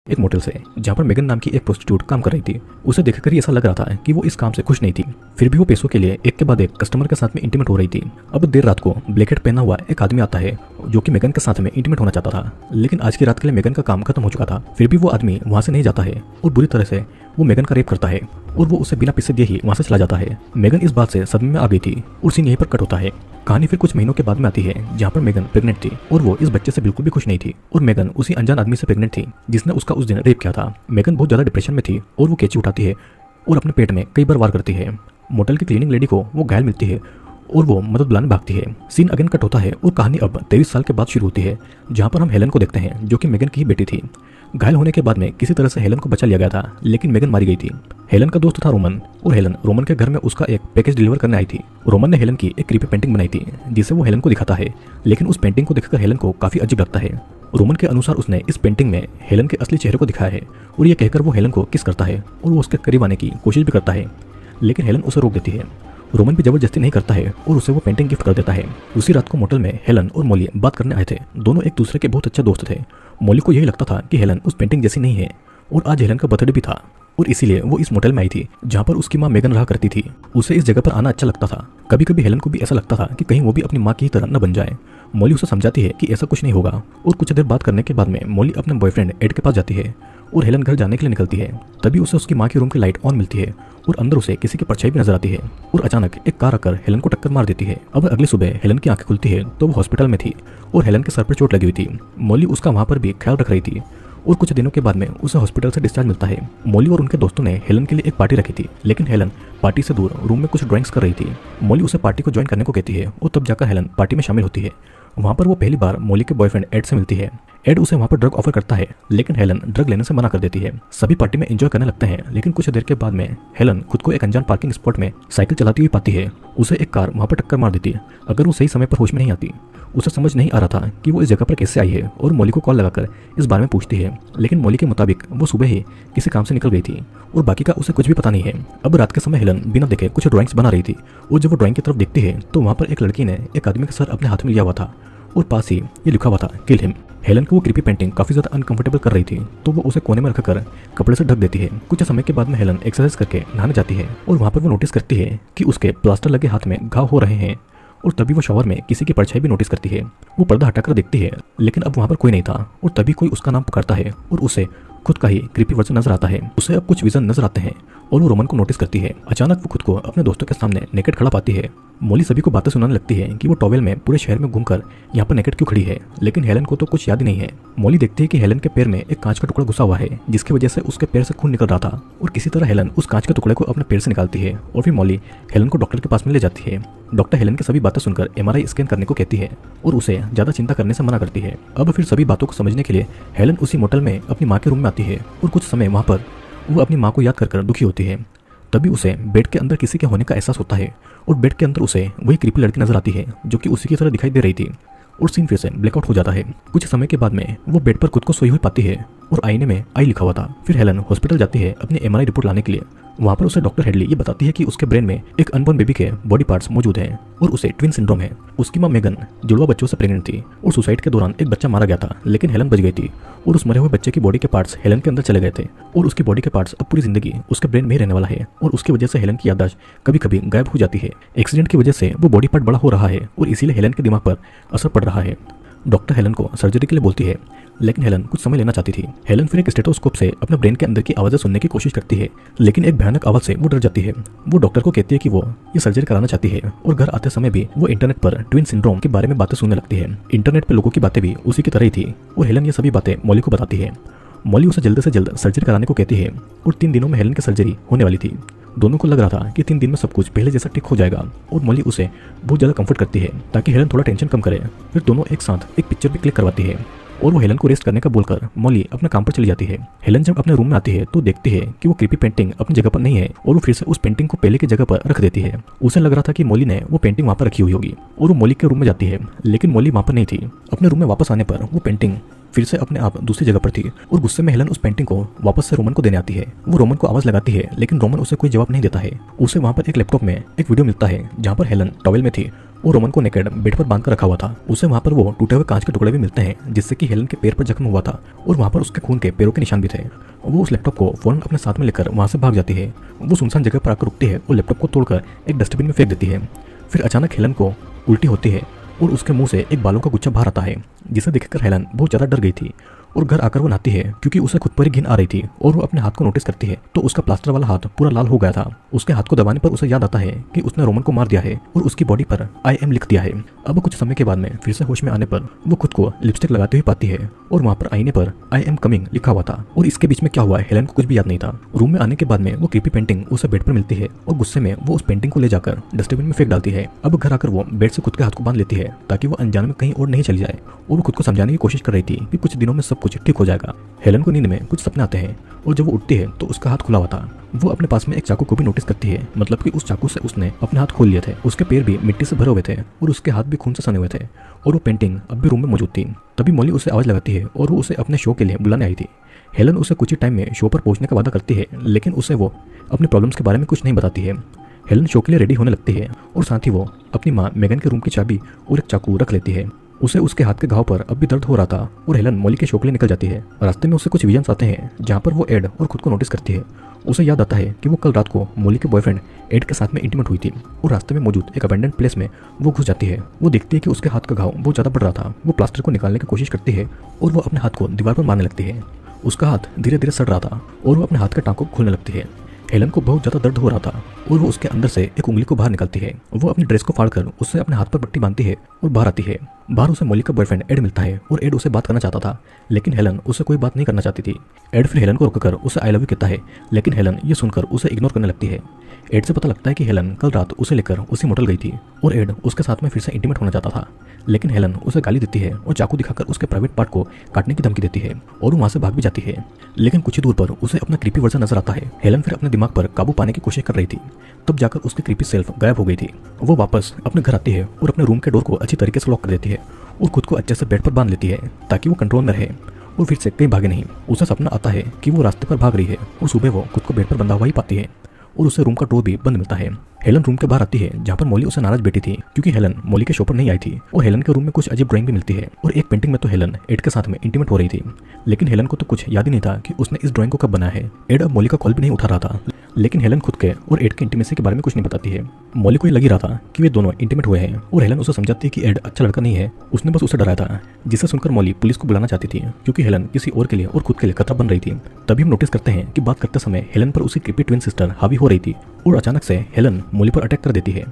एक मोटेल से, जहाँ पर मेगन नाम की एक प्रोस्टिट्यूट काम कर रही थी। उसे देखकर ही ऐसा लग रहा था कि वो इस काम से खुश नहीं थी। फिर भी वो पैसों के लिए एक के बाद एक कस्टमर के साथ में इंटीमेट हो रही थी। अब देर रात को ब्लैक हैट पहना हुआ एक आदमी आता है जो कि मेगन के साथ में इंटीमेट होना चाहता था, लेकिन आज की रात के लिए मेगन का काम खत्म हो चुका था। फिर भी वो आदमी वहाँ से नहीं जाता है और बुरी तरह से वो मेगन का रेप करता है और वो उसे बिना पैसे दिए ही वहाँ से चला जाता है। मेगन इस बात से सदमे में आ गई थी और सीन यहीं पर कट होता है। कहानी फिर कुछ महीनों के बाद में आती है, जहाँ पर मेगन प्रेग्नेंट थी और वो इस बच्चे से बिल्कुल भी खुश नहीं थी। और मेगन उसी अनजान आदमी से प्रेग्नेंट थी जिसने उसका उस दिन रेप किया था। मेगन बहुत ज्यादा डिप्रेशन में थी और वो कैंची उठाती है और अपने पेट में कई बार वार करती है। मोटेल की क्लीनिंग लेडी को वो घायल मिलती है और वो मदद बुलाने भागती है। सीन अगेन कट होता है और कहानी अब 23 साल के बाद शुरू होती है, जहाँ पर हम हेलन को देखते हैं जो कि मेगन की ही बेटी थी। घायल होने के बाद में किसी तरह से हेलन को बचा लिया गया था, लेकिन मेगन मारी गई थी। हेलन का दोस्त था रोमन और हेलन रोमन के घर में उसका एक पैकेज डिलीवर करने आई थी। रोमन ने हेलन की एक क्रीपी पेंटिंग बनाई थी जिसे वो हेलन को दिखाता है, लेकिन उस पेंटिंग को देखकर हेलन को काफी अजीब लगता है। रोमन के अनुसार उसने इस पेंटिंग में हेलन के असली चेहरे को दिखाया है और ये कहकर वो हेलन को किस करता है और वो उसके करीब आने की कोशिश भी करता है, लेकिन हेलन उसे रोक देती है। रोमन भी जबरदस्ती नहीं करता है और उसे वो पेंटिंग गिफ्ट कर देता है। उसी रात को मोटेल में हेलन और मॉली बात करने आए थे। दोनों एक दूसरे के बहुत अच्छे दोस्त थे। मॉली को यही लगता था कि हेलन उस पेंटिंग जैसी नहीं है और आज हेलन का बर्थडे भी था और इसीलिए वो इस मोटेल में आई थी जहाँ पर उसकी माँ मेगन रहा करती थी। उसे इस जगह पर आना अच्छा लगता था। कभी कभी हेलन को भी ऐसा लगता था कि कहीं वो भी अपनी माँ की ही तरह न बन जाए। मॉली उसे समझाती है कि ऐसा कुछ नहीं होगा और कुछ देर बात करने के बाद में मॉली अपने बॉयफ्रेंड एड के पास जाती है और हेलन घर जाने के लिए निकलती है। तभी उसे उसकी माँ की रूम की लाइट ऑन मिलती है और अंदर उसे किसी की परछाई भी नजर आती है और अचानक एक कार आकर हेलन को टक्कर मार देती है। अब अगली सुबह हेलन की आंखें खुलती है तो वो हॉस्पिटल में थी और हेलन के सर पर चोट लगी हुई थी। मॉली उसका वहाँ पर भी ख्याल रख रही थी और कुछ दिनों के बाद में उसे हॉस्पिटल से डिस्चार्ज मिलता है। मॉली और उनके दोस्तों ने हेलन के लिए एक पार्टी रखी थी, लेकिन हेलन पार्टी से दूर रूम में कुछ ड्राइंग्स कर रही थी। मॉली उसे पार्टी को ज्वाइन करने को कहती है और तब जाकर हेलन पार्टी में शामिल होती है। वहाँ पर वो पहली बार मॉली के बॉयफ्रेंड एड से मिलती है। एड उसे वहाँ पर ड्रग ऑफर करता है, लेकिन हेलन ड्रग लेने से मना कर देती है। सभी पार्टी में एंजॉय करने लगते हैं, लेकिन कुछ देर के बाद में हेलन खुद को एक अनजान पार्किंग स्पॉट में साइकिल चलाती हुई पाती है। उसे एक कार वहाँ पर टक्कर मार देती है। अगर वो सही समय पर होश में नहीं आती, उसे समझ नहीं आ रहा था कि वो इस जगह पर कैसे आई है और मॉली को कॉल लगाकर इस बारे में पूछती है, लेकिन मॉली के मुताबिक वो सुबह ही किसी काम से निकल गई थी और बाकी का उसे कुछ भी पता नहीं है। अब रात के समय हेलन बिना देखे कुछ ड्राइंग्स बना रही थी और जब वो ड्राइंग की तरफ देखती है तो वहाँ पर एक लड़की ने एक आदमी का सर अपने हाथ में लिया हुआ था और पास ही ये लिखा हुआ था, किल हिम। हेलन को वो क्रीपी पेंटिंग काफी ज्यादा अनकंफर्टेबल कर रही थी, तो वो उसे कोने में रखकर कपड़े से ढक देती है। कुछ समय के बाद में हेलन एक्सरसाइज करके नहाने जाती है और वहाँ पर वो नोटिस करती है कि उसके प्लास्टर लगे हाथ में घाव हो रहे हैं और तभी वो शॉवर में किसी की परछाई भी नोटिस करती है। वो पर्दा हटाकर देखती है, लेकिन अब वहाँ पर कोई नहीं था और तभी कोई उसका नाम पुकारता है और उसे खुद का ही क्रीपी वर्जन नजर आता है। उसे अब कुछ विजन नजर आते हैं और वो रोमन को नोटिस करती है। अचानक वो खुद को अपने दोस्तों के सामने नेकेड खड़ा पाती है। मॉली सभी को बातें सुनाने लगती है कि वो टॉवेल में पूरे शहर में घूमकर यहाँ पर नेकेड क्यों खड़ी है, लेकिन हेलन को तो कुछ याद ही नहीं है। मॉली देखती है कि हेलन के पैर में एक कांच का टुकड़ा घुसा हुआ है, जिसकी वजह से उसके पैर से खून निकल रहा था और किसी तरह हेलन उस कांच के टुकड़े को अपने पैर से निकालती है और फिर मॉली हेलन को डॉक्टर के पास में ले जाती है। डॉक्टर हेलन की सभी बातें सुनकर MRI स्कैन करने को कहती है और उसे ज्यादा चिंता करने से मना करती है। अब फिर सभी बातों को समझने के लिए हेलन उसी मोटेल में अपनी माँ के रूम में आती है और कुछ समय वहाँ पर वो अपनी माँ को याद कर दुखी होती है। तभी उसे बेड के अंदर किसी के होने का एहसास होता है और बेड के अंदर उसे वही क्रीपी लड़की नजर आती है जो कि उसी की तरह दिखाई दे रही थी और सीन फिर से ब्लैकआउट हो जाता है। कुछ समय के बाद में वो बेड पर खुद को सोई हुई पाती है और आईने में आई लिखा हुआ था। फिर हेलन हॉस्पिटल जाती है अपनी MRI रिपोर्ट लाने के लिए। वहाँ पर उसे डॉक्टर हेडली ये बताती है कि उसके ब्रेन में एक अनबॉर्न बेबी के बॉडी पार्ट्स मौजूद हैं और उसे ट्विन सिंड्रोम है। उसकी माँ मेगन जुड़वा बच्चों से प्रेग्नेंट थी और सुसाइड के दौरान एक बच्चा मारा गया था, लेकिन हेलन बच गई थी और उस मरे हुए बच्चे की बॉडी के पार्ट्स हेलन के अंदर चले गए थे और उसकी बॉडी के पार्ट्स अब पूरी जिंदगी उसके ब्रेन में ही रहने वाला है और उसकी वजह से हेलन की याददाश्त कभी कभी गायब हो जाती है। एक्सीडेंट की वजह से वो बॉडी पार्ट बड़ा हो रहा है और इसीलिए हेलन के दिमाग पर असर पड़ रहा है। डॉक्टर हेलन को सर्जरी के लिए बोलती है, लेकिन हेलन कुछ समय लेना चाहती थी। हेलन फिर एक स्टेथोस्कोप से अपने ब्रेन के अंदर की आवाज़ें सुनने की कोशिश करती है, लेकिन एक भयानक आवाज़ से वो डर जाती है। वो डॉक्टर को कहती है कि वो ये सर्जरी कराना चाहती है और घर आते समय भी वो इंटरनेट पर ट्विन सिंड्रोम के बारे में बातें सुनने लगती है। इंटरनेट पर लोगों की बातें भी उसी की तरह ही थी और हेलन ये सभी बातें मॉली को बताती है। मॉली उसे जल्द से जल्द सर्जरी कराने को कहती है और 3 दिनों में हेलन की सर्जरी होने वाली थी। दोनों को लग रहा था कि 3 दिन में सब कुछ पहले जैसा ठीक हो जाएगा और मॉली उसे बहुत ज़्यादा कंफर्ट करती है ताकि हेलन थोड़ा टेंशन कम करे। फिर दोनों एक साथ एक पिक्चर भी क्लिक करवाती है और वो हेलन को रेस्ट करने का बोलकर मॉली अपने काम पर चली जाती है। हेलन जब अपने रूम में आती है तो देखती है कि वो क्रीपी पेंटिंग अपनी जगह पर नहीं है और वो फिर से उस पेंटिंग को पहले की जगह पर रख देती है। उसे लग रहा था कि मॉली ने वो पेंटिंग वहाँ पर रखी हुई होगी और वो मॉली के रूम में जाती है, लेकिन मॉली वहाँ पर नहीं थी। अपने रूम में वापस आने पर वो पेंटिंग फिर से अपने आप दूसरी जगह पर थी और गुस्से में हेलन उस पेंटिंग को वापस से रोमन को देने आती है। वो रोमन को आवाज लगाती है, लेकिन रोमन उसे कोई जवाब नहीं देता है। उसे वहाँ पर एक लैपटॉप में एक वीडियो मिलता है जहाँ पर हेलन टॉवेल में थी और रोमन को नेकेड बेड पर बांध कर रखा हुआ था। उसे वहाँ पर वो टूटे हुए कांच के टुकड़े भी मिलते हैं जिससे कि हेलन के पैर पर जख्म हुआ था और वहाँ पर उसके खून के पैरों के निशान भी थे। वो उस लैपटॉप को फौरन अपने साथ में लेकर वहाँ से भाग जाती है। वो सुनसान जगह पर आकर रुकती है और लैपटॉप को तोड़कर एक डस्टबिन में फेंक देती है। फिर अचानक हेलन को उल्टी होती है और उसके मुंह से एक बालों का गुच्छा बाहर आता है, जिसे देखकर हेलन बहुत ज़्यादा डर गई थी और घर आकर वो नहाती है क्योंकि उसे खुद पर ही घिन आ रही थी। और वो अपने हाथ को नोटिस करती है तो उसका प्लास्टर वाला हाथ पूरा लाल हो गया था। उसके हाथ को दबाने पर उसे याद आता है कि उसने रोमन को मार दिया है और उसकी बॉडी पर आई एम लिख दिया है। अब कुछ समय के बाद में फिर से होश में आने पर वो खुद को लिपस्टिक लगाते हुए पाती है और वहाँ पर आईने पर आई एम कमिंग लिखा हुआ था। और इसके बीच में क्या हुआ हेलन को कुछ भी याद नहीं था। रूम में आने के बाद में वो क्रीपी पेंटिंग उसे बेड पर मिलती है और गुस्से में वो उस पेंटिंग को ले जाकर डस्टबिन में फेंक डालती है। अब घर आकर वो बेड से खुद के हाथ को बांध लेती है ताकि वो अनजाने में कहीं और नहीं चली जाए। और वो खुद को समझाने की कोशिश कर रही थी कि कुछ दिनों में सब कुछ ठीक हो जाएगा। हेलन को नींद में कुछ सपने आते हैं और जब वो उठती है तो उसका हाथ खुला हुआ था। वो अपने पास में एक चाकू को भी नोटिस करती है, मतलब कि उस चाकू से उसने अपने हाथ खोल लिए थे। उसके पैर भी मिट्टी से भरे हुए थे और उसके हाथ भी खून से सने हुए थे और वो पेंटिंग अब भी रूम में मौजूद थी। तभी मॉली उसे आवाज लगाती है और वो उसे अपने शो के लिए बुलाने आई थी। हेलन उसे कुछ ही टाइम में शो पर पहुंचने का वादा करती है, लेकिन उसे वो अपनी प्रॉब्लम्स के बारे में कुछ नहीं बताती है। हेलन शो के लिए रेडी होने लगती है और साथ ही वो अपनी माँ मेगन के रूम की चाबी और एक चाकू रख लेती है। उसे उसके हाथ के घाव पर अब भी दर्द हो रहा था और हेलन मॉली के शो के लिए निकल जाती है। रास्ते में उसे कुछ विजन्स आते हैं जहाँ पर वो एड और खुद को नोटिस करती है। उसे याद आता है कि वो कल रात को मॉली के बॉयफ्रेंड एड के साथ में इंटीमेट हुई थी और रास्ते में मौजूद एक अबेंडेंट प्लेस में वो घुस जाती है। वो देखती है कि उसके हाथ का घाव बहुत ज़्यादा बढ़ रहा था। वो प्लास्टर को निकालने की कोशिश करती है और वो अपने हाथ को दीवार पर मारने लगती है। उसका हाथ धीरे धीरे सड़ रहा था और वो अपने हाथ के टाँकों को खोलने लगती है। हेलन को बहुत ज़्यादा दर्द हो रहा था और वो उसके अंदर से एक उंगली को बाहर निकालती है। वो अपनी ड्रेस को फाड़कर उससे अपने हाथ पर पट्टी बांधती है और बाहर आती है। बाहर उसे मॉली का बॉयफ्रेंड एड मिलता है और एड उसे बात करना चाहता था, लेकिन हेलन उसे कोई बात नहीं करना चाहती थी। एड फिर हेलन को रोककर उसे आई लव यू कहता है, लेकिन हेलन ये सुनकर उसे इग्नोर करने लगती है। एड से पता लगता है कि हेलन कल रात उसे लेकर उसी मोटल गई थी और एड उसके साथ में फिर से इंटीमेट होना चाहता था, लेकिन हेलन उसे गाली देती है और चाकू दिखाकर उसके प्राइवेट पार्ट को काटने की धमकी देती है और वो वहाँ से भाग भी जाती है। लेकिन कुछ ही दूर पर उसे अपना क्रीपी वर्जन नजर आता है। हेलन फिर अपने दिमाग पर काबू पाने की कोशिश कर रही थी, तब जाकर उसकी क्रीपी सेल्फ गायब हो गई थी। वो वापस अपने घर आती है और अपने रूम के डोर को अच्छी तरीके से लॉक कर देती है और खुद को अच्छे से बेड पर बांध लेती है ताकि वो कंट्रोल में रहे और फिर से कहीं भागे नहीं। उसे सपना आता है कि वो रास्ते पर भाग रही है और सुबह वो खुद को बेड पर बंधा हुआ ही पाती है और उसे रूम का डोर भी बंद मिलता है। हेलन रूम के बाहर आती है जहाँ पर मॉली उसे नाराज बैठी थी क्योंकि हेलन मॉली के शो पर नहीं आई थी। और हेलन के रूम में कुछ अजीब ड्राइंग भी मिलती है और एक पेंटिंग में तो हेलन एड के साथ में इंटीमेट हो रही थी, लेकिन हेलन को तो कुछ याद ही नहीं था कि उसने इस ड्राइंग को कब बनाया है। एड अब मॉली का कॉल भी नहीं उठा रहा था, लेकिन हेलन खुद के और एड के इंटीमेसी के बारे में कुछ नहीं बताती है। मॉली को ये लगी रहा था कि वे दोनों इंटीमेट हुए हैं और हेलन उसे समझाती है कि एड अच्छा लड़का नहीं है, उसने बस उसे डराया था, जिसे सुनकर मॉली पुलिस को बुलाना चाहती थी क्योंकि हेलन किसी और के लिए और खुद के लिए खतरा बन रही थी। तभी हम नोटिस करते हैं कि बात करते समय हेलन पर उसकी क्रीपी ट्विन सिस्टर हावी हो रही थी और अचानक से हेलन मॉली पर अटैक कर देती है।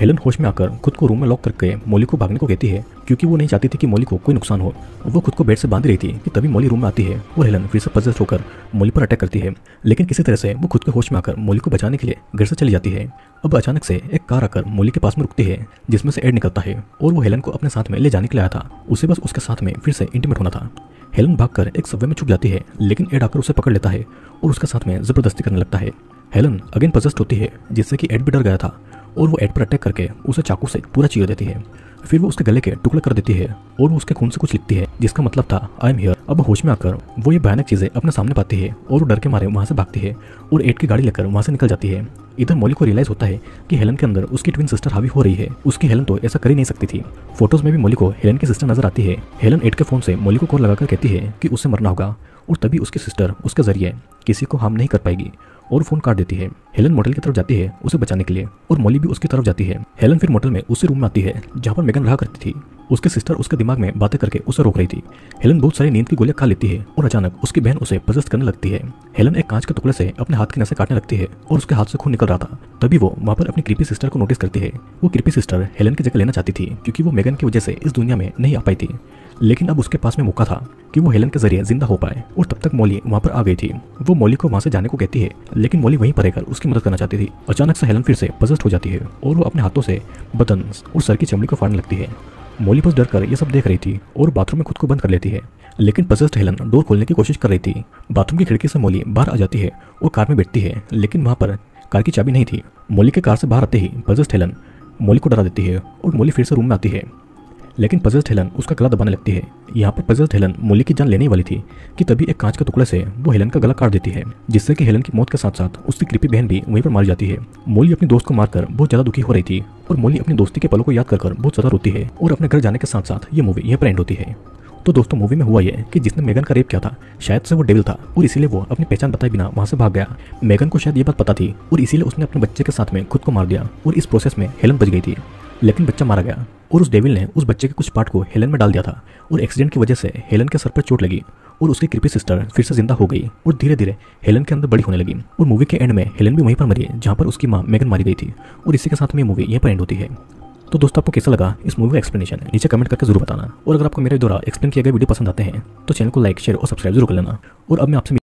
हेलन होश में आकर खुद को रूम में लॉक करके मॉली को भागने को कहती है क्योंकि वो नहीं चाहती थी कि मॉली को कोई नुकसान हो। वो खुद को बेड से बांध रही थी कि तभी मॉली रूम में आती है और हेलन फिर से पजेस्ट होकर मॉली पर अटैक करती है, लेकिन किसी तरह से वो खुद के होश में आकर मॉली को बचाने के लिए घर से चली जाती है। अब अचानक से एक कार आकर मॉली के पास में रुकती है जिसमें से एड निकलता है और वो हेलन को अपने साथ में ले जाने के लिए आया था। उसे बस उसके साथ में फिर से इंटीमेट होना था। हेलन भागकर एक सबवे में छुप जाती है, लेकिन एड आकर उसे पकड़ लेता है और उसके साथ में जबरदस्ती करने लगता है। हेलन अगेन पजेस्ट होती है जिससे कि एड भी डर गया था और वो एड पर अटैक करके उसे चाकू से पूरा चीर देती है। फिर वो उसके गले के टुकड़े कर देती है और वो उसके खून से कुछ लिखती है जिसका मतलब था आई एम हियर। अब होश में आकर वो ये भयानक चीजें अपने सामने पाती है और वो डर के मारे वहां से भागती है और एड की गाड़ी लेकर वहां से निकल जाती है। इधर मॉली को रियलाइज होता है कि हेलन के अंदर उसकी ट्विन सिस्टर हावी हो रही है। उसकी हेलन तो ऐसा कर ही नहीं सकती थी। फोटोज में भी मॉली को हेलन की सिस्टर नजर आती है। हेलन एड के फोन से मॉली को कॉल लगाकर कहती है कि उसे मरना होगा और तभी उसकी सिस्टर उसके जरिए किसी को हार्म नहीं कर पाएगी और फोन काट देती है। हेलन मोटेल की तरफ जाती है उसे बचाने के लिए और मॉली भी उसकी तरफ जाती है। हेलन फिर मोटेल में उसी रूम में आती है जहाँ पर मेगन रहा करती थी। उसकी सिस्टर उसके दिमाग में बातें करके उसे रोक रही थी। हेलन बहुत सारी नींद की गोलियां खा लेती है और अचानक उसकी बहन उसे पजेस्ट करने लगती है। हेलन एक कांच के टुकड़े से अपने हाथ की नसें काटने लगती है और उसके हाथ से खून निकल रहा था। तभी वो वहाँ पर अपनी क्रीपी सिस्टर को नोटिस करती है। वो क्रीपी सिस्टर हेलन की जगह लेना चाहती थी क्योंकि वो मेगन की वजह से इस दुनिया में नहीं आ पाई थी, लेकिन अब उसके पास में मौका था कि वो हेलन के जरिए जिंदा हो पाए और तब तक मॉली वहाँ पर आ गई थी। वो मॉली को वहाँ से जाने को कहती है, लेकिन मॉली वहीं पर रहकर उसकी मदद करना चाहती थी। अचानक से हेलन फिर से पजेस्ट हो जाती है और वो अपने हाथों से बदन और सर की चमड़ी को फाड़ने लगती है। मॉली बस डर कर ये सब देख रही थी और बाथरूम में खुद को बंद कर लेती है, लेकिन पजेस्ट हेलन डोर खोलने की कोशिश कर रही थी। बाथरूम की खिड़की से मॉली बाहर आ जाती है और कार में बैठती है, लेकिन वहाँ पर कार की चाबी नहीं थी। मॉली के कार से बाहर आते ही पजेस्ट हेलन मॉली को डरा देती है और मॉली फिर से रूम में आती है। लेकिन पजल्स हेलन उसका गला दबाने लगती है। यहाँ पर पजल्स हेलन मोली की जान लेने वाली थी कि तभी एक कांच के टुकड़े से वो हेलन का गला काट देती है, जिससे कि हेलन की मौत के साथ साथ उसकी कृपी बहन भी वहीं पर मारी जाती है। मोली अपनी दोस्त को मारकर बहुत ज्यादा दुखी हो रही थी और मोली अपनी दोस्ती के पलों को याद कर बहुत ज्यादा रोती है और अपने घर जाने के साथ साथ ये मूवी यहीं पर एंड होती है। तो दोस्तों मूवी में हुआ ये कि जिसने मेगन का रेप किया था शायद से वो डेविल था और इसीलिए वो अपनी पहचान बताए बिना वहां से भाग गया। मेगन को शायद ये बात पता थी और इसीलिए उसने अपने बच्चे के साथ में खुद को मार दिया और इस प्रोसेस में हेलन बच गई थी। लेकिन बच्चा मारा गया और उस डेविल ने उस बच्चे के कुछ पार्ट को हेलन में डाल दिया था और एक्सीडेंट की वजह से हेलन के सर पर चोट लगी और उसकी कृपी सिस्टर फिर से जिंदा हो गई और धीरे धीरे हेलन के अंदर बड़ी होने लगी। और मूवी के एंड में हेलन भी वहीं पर मरी जहाँ पर उसकी माँ मेगन मारी गई थी और इसी के साथ में मूवी यहीं पर एंड होती है। तो दोस्तों आपको कैसा लगा इस मूवी का एक्सप्लेनेशन नीचे कमेंट करके जरूर बताना और अगर आपको मेरे द्वारा एक्सप्लेन किए गए वीडियो पसंद आते हैं तो चैनल को लाइक शेयर और सब्सक्राइब जरूर कर लेना। और अब मैं आपसे